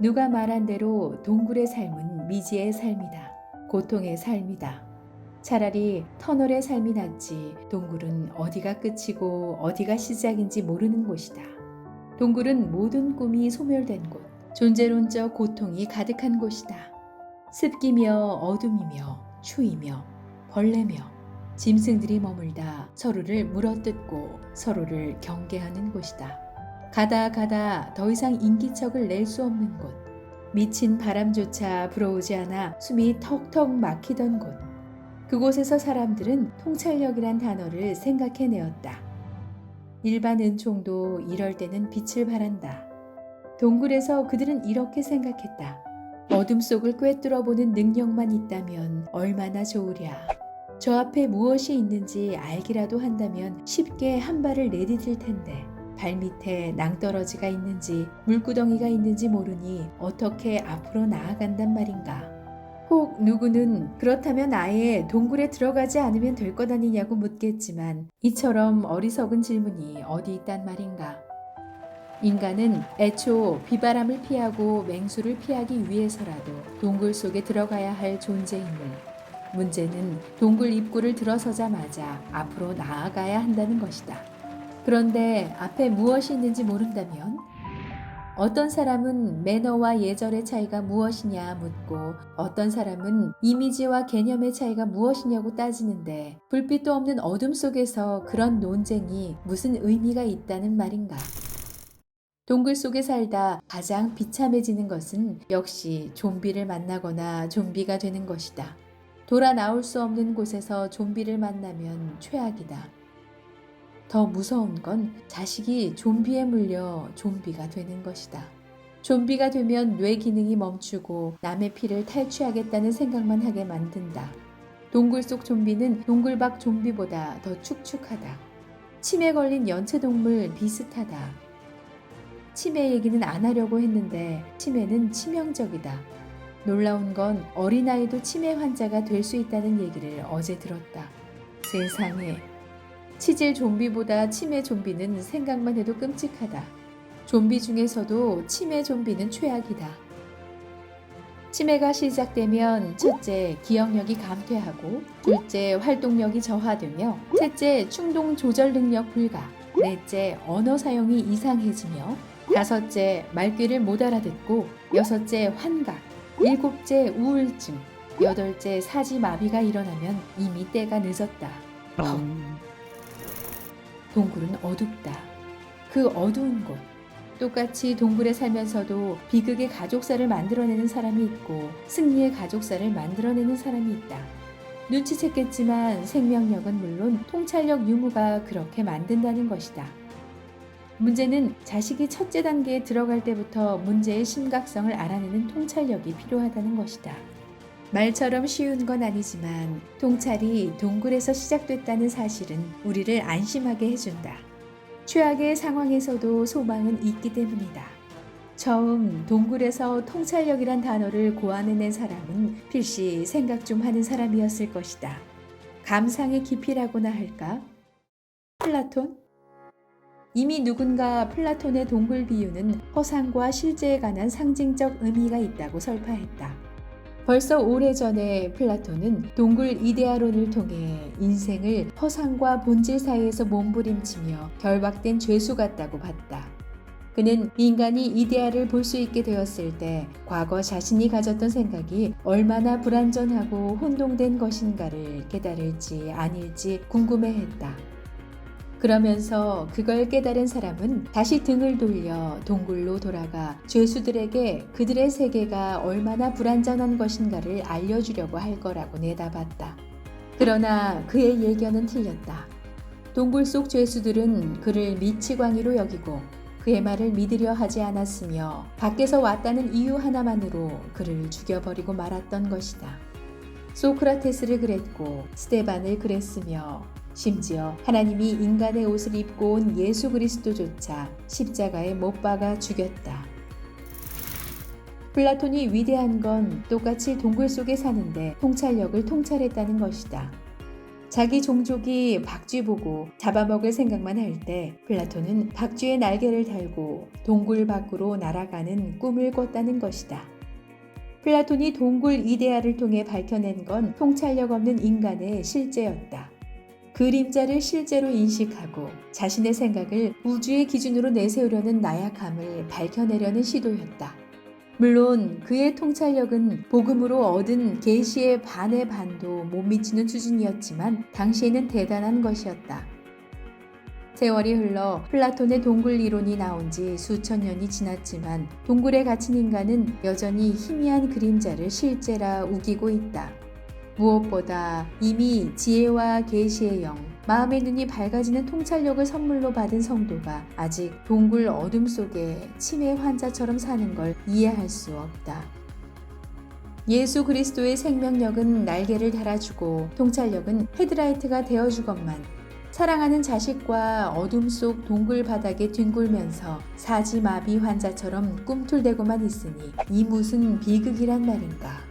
누가 말한 대로 동굴의 삶은 미지의 삶이다. 고통의 삶이다. 차라리 터널의 삶이 낫지. 동굴은 어디가 끝이고 어디가 시작인지 모르는 곳이다. 동굴은 모든 꿈이 소멸된 곳, 존재론적 고통이 가득한 곳이다. 습기며 어둠이며 추위며 벌레며 짐승들이 머물다 서로를 물어뜯고 서로를 경계하는 곳이다. 가다 더 이상 인기척을 낼 수 없는 곳, 미친 바람조차 불어오지 않아 숨이 턱턱 막히던 곳. 그곳에서 사람들은 통찰력이란 단어를 생각해내었다. 일반 은총도 이럴 때는 빛을 발한다. 동굴에서 그들은 이렇게 생각했다. 어둠 속을 꿰뚫어보는 능력만 있다면 얼마나 좋으랴. 저 앞에 무엇이 있는지 알기라도 한다면 쉽게 한 발을 내디딜 텐데 발밑에 낭떠러지가 있는지 물구덩이가 있는지 모르니 어떻게 앞으로 나아간단 말인가. 혹 누구는 그렇다면 아예 동굴에 들어가지 않으면 될 것 아니냐고 묻겠지만 이처럼 어리석은 질문이 어디 있단 말인가. 인간은 애초 비바람을 피하고 맹수를 피하기 위해서라도 동굴 속에 들어가야 할 존재임을, 문제는 동굴 입구를 들어서자마자 앞으로 나아가야 한다는 것이다. 그런데 앞에 무엇이 있는지 모른다면? 어떤 사람은 매너와 예절의 차이가 무엇이냐 묻고 어떤 사람은 이미지와 개념의 차이가 무엇이냐고 따지는데 불빛도 없는 어둠 속에서 그런 논쟁이 무슨 의미가 있다는 말인가? 동굴 속에 살다 가장 비참해지는 것은 역시 좀비를 만나거나 좀비가 되는 것이다. 돌아 나올 수 없는 곳에서 좀비를 만나면 최악이다. 더 무서운 건 자식이 좀비에 물려 좀비가 되는 것이다. 좀비가 되면 뇌 기능이 멈추고 남의 피를 탈취하겠다는 생각만 하게 만든다. 동굴 속 좀비는 동굴 밖 좀비보다 더 축축하다. 치매 걸린 연체동물 비슷하다. 치매 얘기는 안 하려고 했는데 치매는 치명적이다. 놀라운 건 어린아이도 치매 환자가 될 수 있다는 얘기를 어제 들었다. 세상에. 치질 좀비보다 치매 좀비는 생각만 해도 끔찍하다. 좀비 중에서도 치매 좀비는 최악이다. 치매가 시작되면 첫째, 기억력이 감퇴하고, 둘째, 활동력이 저하되며, 셋째, 충동 조절 능력 불가, 넷째, 언어 사용이 이상해지며, 다섯째, 말귀를 못 알아듣고, 여섯째, 환각, 일곱째, 우울증, 여덟째, 사지마비가 일어나면 이미 때가 늦었다. 동굴은 어둡다. 그 어두운 곳. 똑같이 동굴에 살면서도 비극의 가족사를 만들어내는 사람이 있고 승리의 가족사를 만들어내는 사람이 있다. 눈치챘겠지만 생명력은 물론 통찰력 유무가 그렇게 만든다는 것이다. 문제는 자식이 첫째 단계에 들어갈 때부터 문제의 심각성을 알아내는 통찰력이 필요하다는 것이다. 말처럼 쉬운 건 아니지만 통찰이 동굴에서 시작됐다는 사실은 우리를 안심하게 해준다. 최악의 상황에서도 소망은 있기 때문이다. 처음 동굴에서 통찰력이란 단어를 고안해낸 사람은 필시 생각 좀 하는 사람이었을 것이다. 감상의 깊이라고나 할까? 플라톤? 이미 누군가 플라톤의 동굴 비유는 허상과 실제에 관한 상징적 의미가 있다고 설파했다. 벌써 오래전에 플라톤은 동굴 이데아론을 통해 인생을 허상과 본질 사이에서 몸부림치며 결박된 죄수 같다고 봤다. 그는 인간이 이데아를 볼 수 있게 되었을 때 과거 자신이 가졌던 생각이 얼마나 불완전하고 혼동된 것인가를 깨달을지 아닐지 궁금해했다. 그러면서 그걸 깨달은 사람은 다시 등을 돌려 동굴로 돌아가 죄수들에게 그들의 세계가 얼마나 불완전한 것인가를 알려주려고 할 거라고 내다봤다. 그러나 그의 예견은 틀렸다. 동굴 속 죄수들은 그를 미치광이로 여기고 그의 말을 믿으려 하지 않았으며 밖에서 왔다는 이유 하나만으로 그를 죽여버리고 말았던 것이다. 소크라테스를 그랬고 스테반을 그랬으며 심지어 하나님이 인간의 옷을 입고 온 예수 그리스도조차 십자가에 못 박아 죽였다. 플라톤이 위대한 건 똑같이 동굴 속에 사는데 통찰력을 통찰했다는 것이다. 자기 종족이 박쥐 보고 잡아먹을 생각만 할 때 플라톤은 박쥐의 날개를 달고 동굴 밖으로 날아가는 꿈을 꿨다는 것이다. 플라톤이 동굴 이데아를 통해 밝혀낸 건 통찰력 없는 인간의 실제였다. 그림자를 실제로 인식하고 자신의 생각을 우주의 기준으로 내세우려는 나약함을 밝혀내려는 시도였다. 물론 그의 통찰력은 복음으로 얻은 계시의 반의 반도 못 미치는 수준이었지만 당시에는 대단한 것이었다. 세월이 흘러 플라톤의 동굴 이론이 나온 지 수천 년이 지났지만 동굴에 갇힌 인간은 여전히 희미한 그림자를 실제라 우기고 있다. 무엇보다 이미 지혜와 계시의 영, 마음의 눈이 밝아지는 통찰력을 선물로 받은 성도가 아직 동굴 어둠 속에 치매 환자처럼 사는 걸 이해할 수 없다. 예수 그리스도의 생명력은 날개를 달아주고 통찰력은 헤드라이트가 되어주건만 사랑하는 자식과 어둠 속 동굴 바닥에 뒹굴면서 사지마비 환자처럼 꿈틀대고만 있으니 이 무슨 비극이란 말인가.